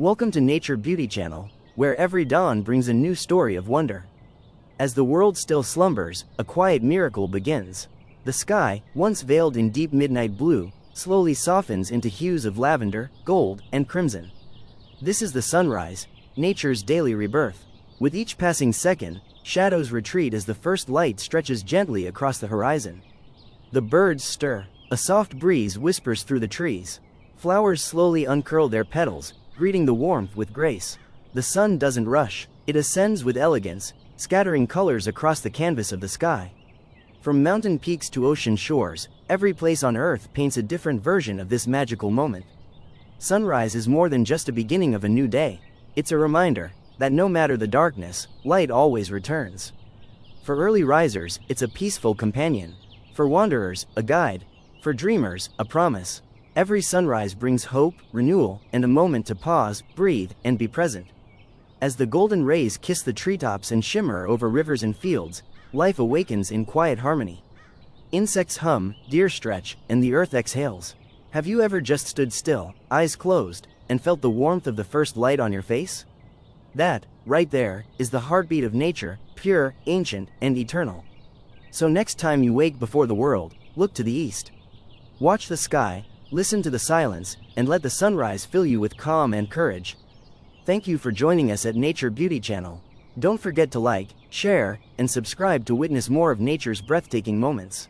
Welcome to Nature Beauty Channel, where every dawn brings a new story of wonder. As the world still slumbers, a quiet miracle begins. The sky, once veiled in deep midnight blue, slowly softens into hues of lavender, gold, and crimson. This is the sunrise, nature's daily rebirth. With each passing second, shadows retreat as the first light stretches gently across the horizon. The birds stir, a soft breeze whispers through the trees. Flowers slowly uncurl their petals, greeting the warmth with grace. The sun doesn't rush, it ascends with elegance, scattering colors across the canvas of the sky. From mountain peaks to ocean shores, every place on earth paints a different version of this magical moment. Sunrise is more than just a beginning of a new day. It's a reminder that no matter the darkness, light always returns. For early risers, it's a peaceful companion. For wanderers, a guide. For dreamers, a promise. Every sunrise brings hope, renewal, and a moment to pause, breathe, and be present. As the golden rays kiss the treetops and shimmer over rivers and fields, life awakens in quiet harmony. Insects hum, deer stretch, and the earth exhales. Have you ever just stood still, eyes closed, and felt the warmth of the first light on your face? That, right there, is the heartbeat of nature, pure, ancient, and eternal. So next time you wake before the world, look to the east. Watch the sky, listen to the silence, and let the sunrise fill you with calm and courage. Thank you for joining us at Nature Beauty Channel. Don't forget to like, share, and subscribe to witness more of nature's breathtaking moments.